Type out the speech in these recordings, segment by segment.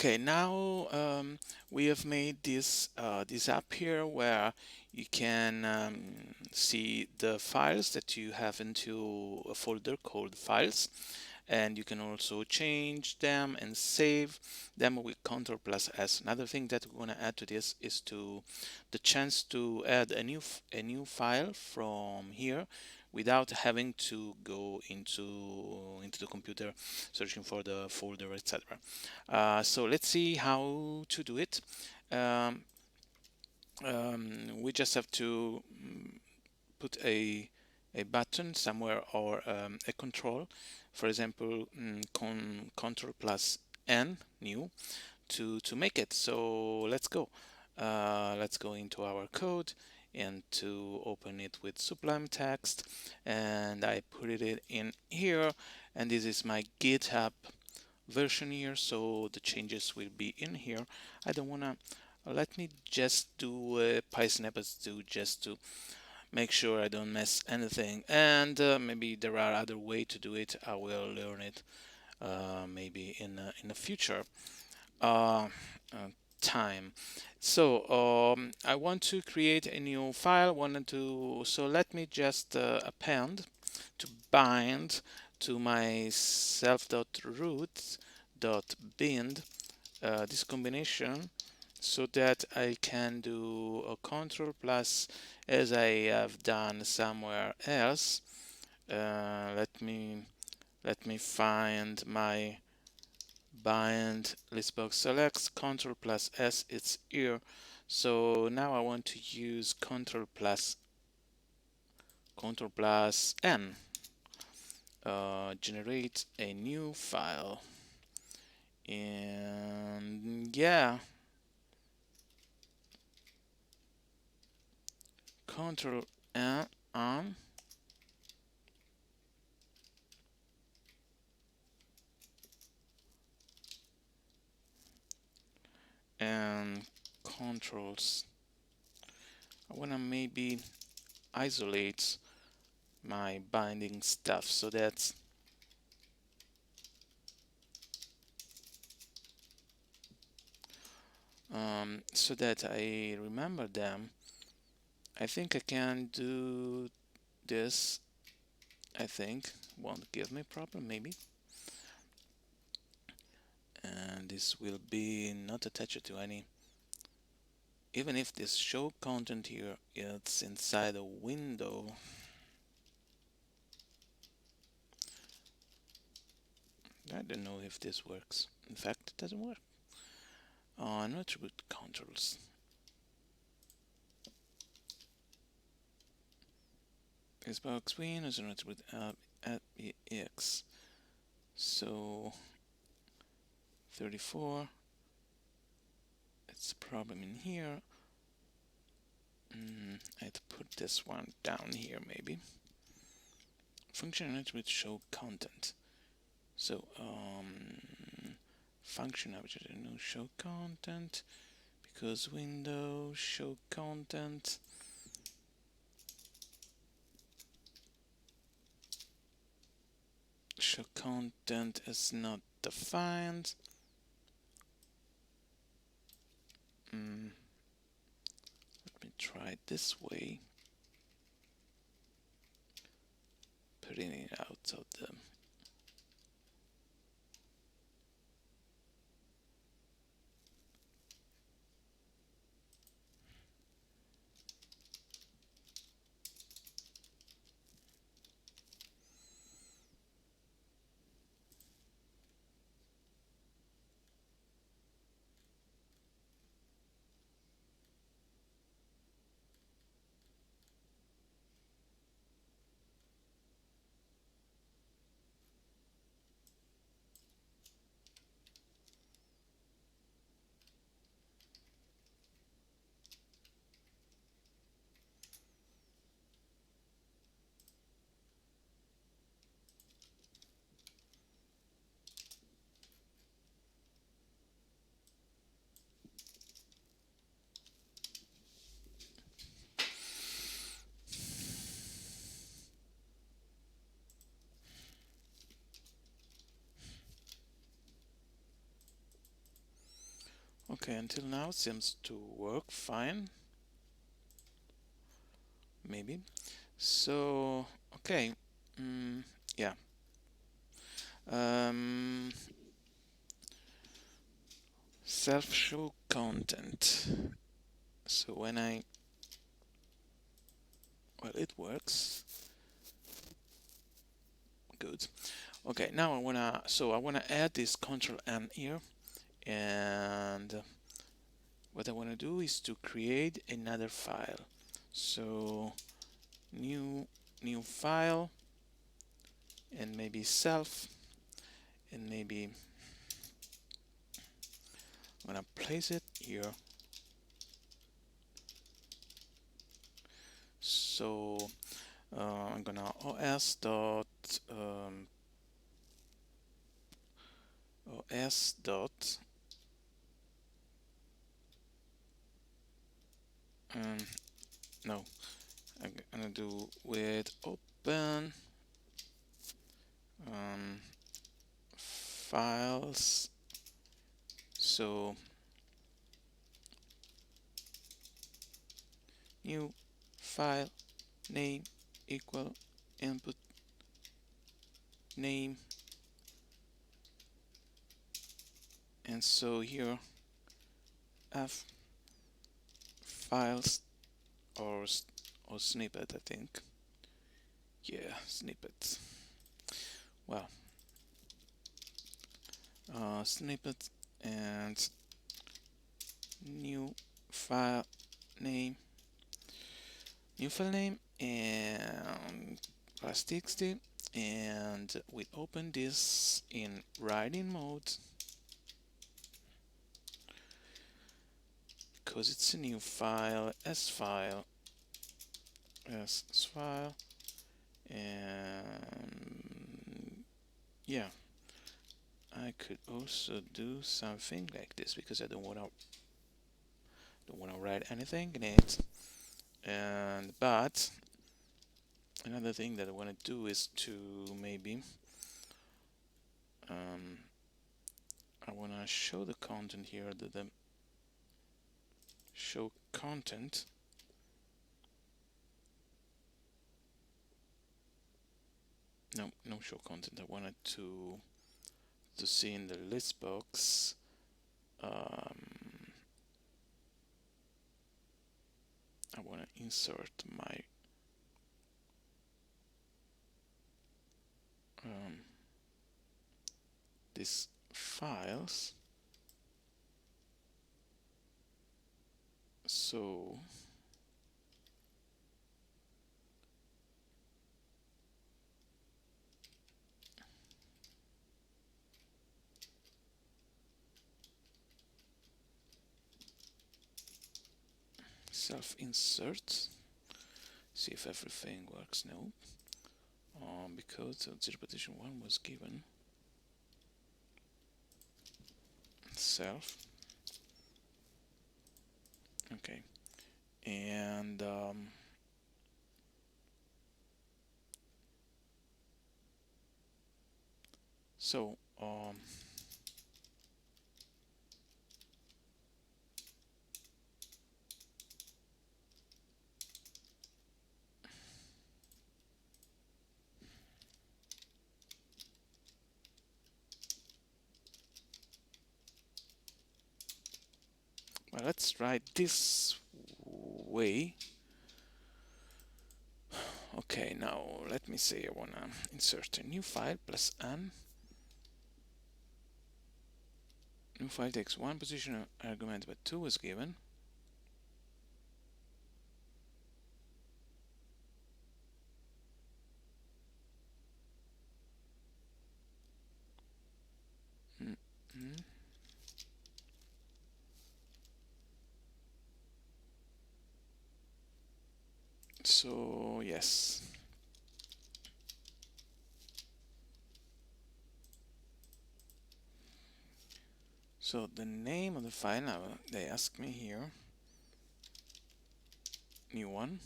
Okay, now we have made this app here where you can see the files that you have into a folder called files, and you can also change them and save them with Ctrl plus S. Another thing that we want to add to this is to the chance to add a new file from here without having to go into the computer searching for the folder, etc. So let's see how to do it. Um, we just have to put a button somewhere or a control, for example, Control plus N, new, to make it. So let's go. Let's go into our code and to open it with Sublime Text, and I put it in here, and this is my GitHub version here, so the changes will be in here. I don't wanna let me just do pysnippets just to make sure I don't mess anything, and maybe there are other way to do it. I will learn it maybe in the future uh, time. So I want to create a new file. So let me just append to bind to my self.root.bind this combination, so that I can do a control plus as I have done somewhere else. Let me find my bind listbox selects control plus S, it's here. So now I want to use control plus N, generate a new file, and yeah, control N on, and controls. I want to maybe isolate my binding stuff so that I remember them. I think I can do this. I think won't give me problem maybe, and this will be not attached to any. Even if this show content here it's inside a window, I don't know if this works. In fact, it doesn't work. No attribute controls. Xbox Win is an attribute at EX. So 34. It's a problem in here. I'd put this one down here maybe. Function attribute show content. So function object no show content because window show content. Show content is not defined. Let me try it this way. Putting it out of the Okay, until now it seems to work fine. Maybe. So, okay. Yeah. Um, Self-show content. So when well, it works. Good. Okay, now I wanna add this Control N here, and what I wanna do is to create another file. So new file, and maybe self, and maybe I'm gonna place it here. So I'm gonna os dot os dot no, I'm gonna do with open files. So new file name equal input name, and so here f files or snippet, I think. Yeah, snippets. Well, snippet and new file name, and plus txt, and we open this in writing mode because it's a new file, s file, and yeah, I could also do something like this because I don't want to write anything in it. And but another thing that I want to do is to maybe I want to show the content here, the show content. No show content. I wanted to see in the list box. I want to insert my these files. So self insert. See if everything works. No, because zero partition 1 was given. Self. Okay, and so well, let's try this way. Okay, now let me say I wanna insert a new file plus n. New file takes one position argument, but 2 was given. So yes. So the name of the file, now they ask me here, new one.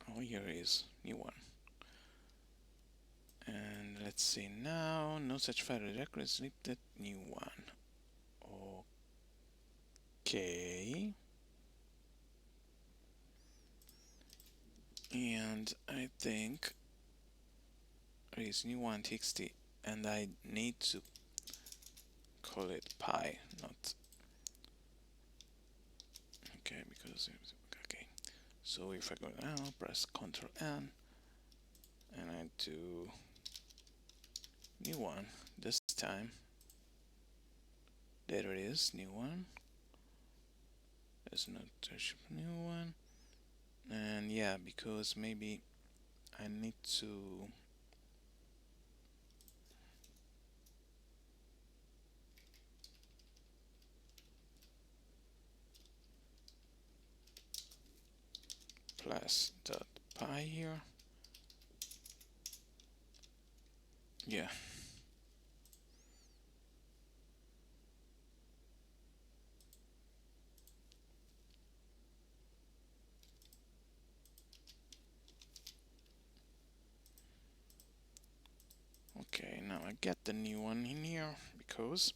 Oh, here is new one. And let's see now, no such file directory, snippet, new one. Okay. And I think there is new one txt, and I need to call it py, not okay, because okay. So if I go now, press Ctrl N, and I do new one this time. There it is, new one. There's no new one, and yeah, because maybe I need to plus dot py here. Yeah. Okay, now I get the new one in here because,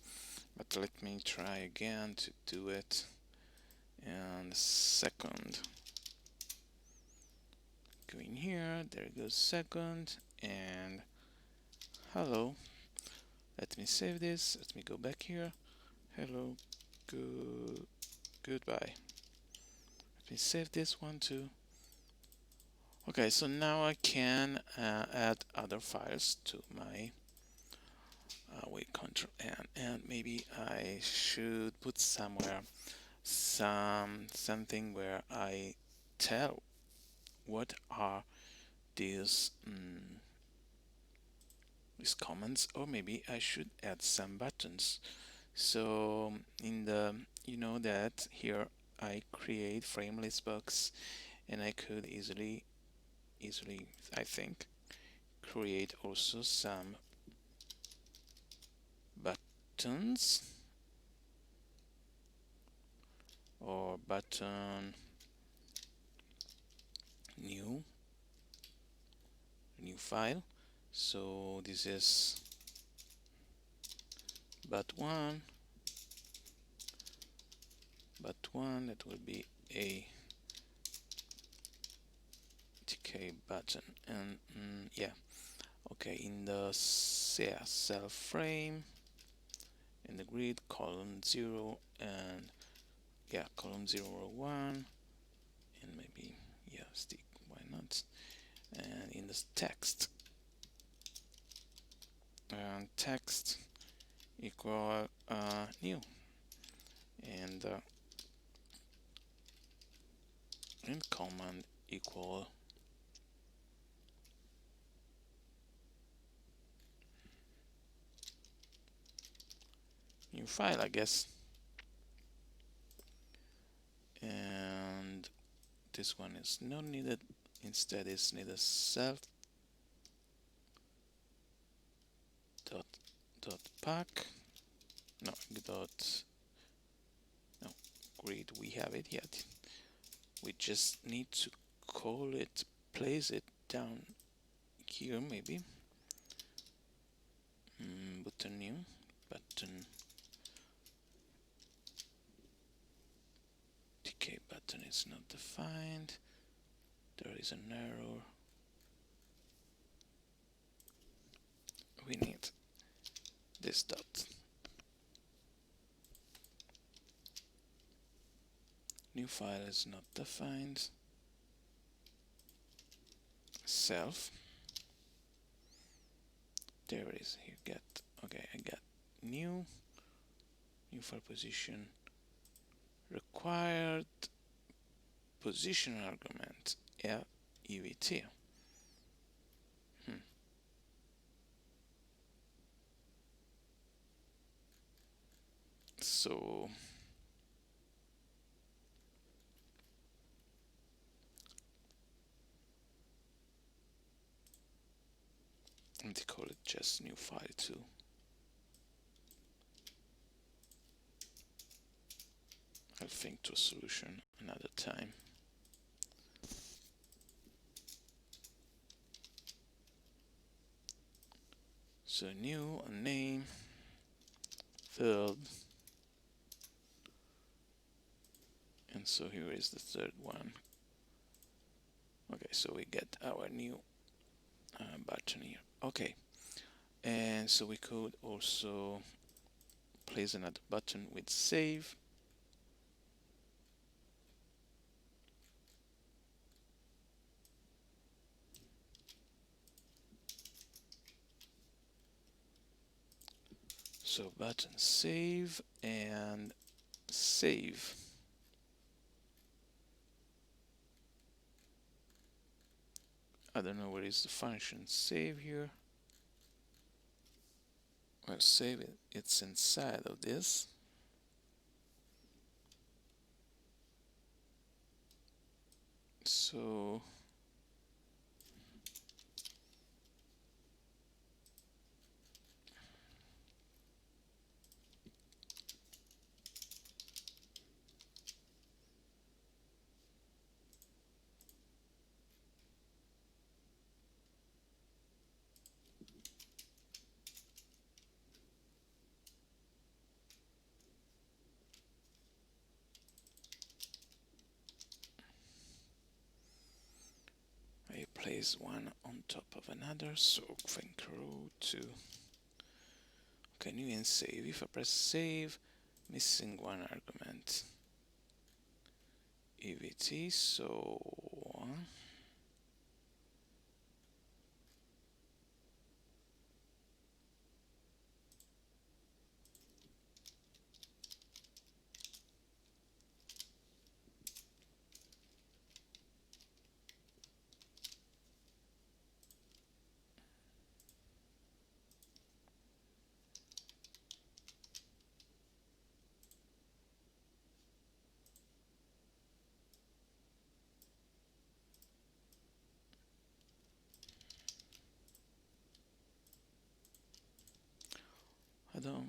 but let me try again to do it. And second, go in here, there goes second, and hello. Let me save this, let me go back here. Hello, goodbye. Let me save this one too. Okay, so now I can add other files to my wait, Ctrl N, and maybe I should put somewhere something where I tell what are these comments, or maybe I should add some buttons. So in the, you know that here I create frameless box, and I could easily I think create also some buttons, or button new file. So this is but1, that will be a tk button, and yeah, okay, in the cell frame, in the grid, column 0, and yeah, column 0 or 1, and maybe yeah, stick, why not, and in the text, and text equal new, and command equal new file, I guess. And this one is not needed, instead is needed self dot pack, no dot, no grid, we have it yet, we just need to call it, place it down here maybe, button new, button tk button is not defined, there is an error, we need this dot, new file is not defined, self, there it is, you get, okay, I got new file position, required position argument evt. So they call it just new file too. I'll think to a solution another time. So new, a name, field, and so here is the third one. Okay, so we get our new button here. Okay, and so we could also place another button with save. So button save and save. I don't know where is the function save here. Well, save it, it's inside of this. So I place one on top of another, so Tkinter 2. Okay, new and save. If I press save, missing one argument. EVT, so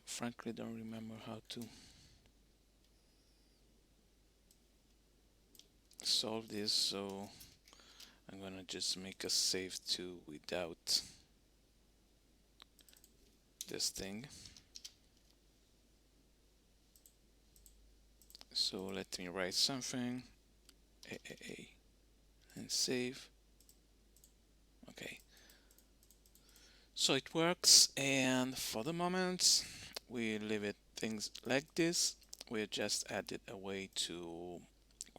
frankly don't remember how to solve this, so I'm gonna just make a save to without this thing. So let me write something, and save. Okay, so it works, and for the moment we leave it things like this. We just added a way to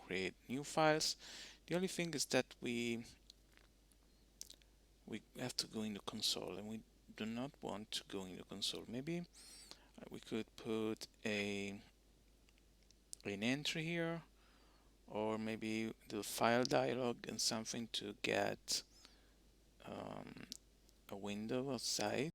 create new files. The only thing is that we have to go in the console, and we do not want to go in the console. Maybe we could put an entry here, or maybe the file dialog and something to get a window outside.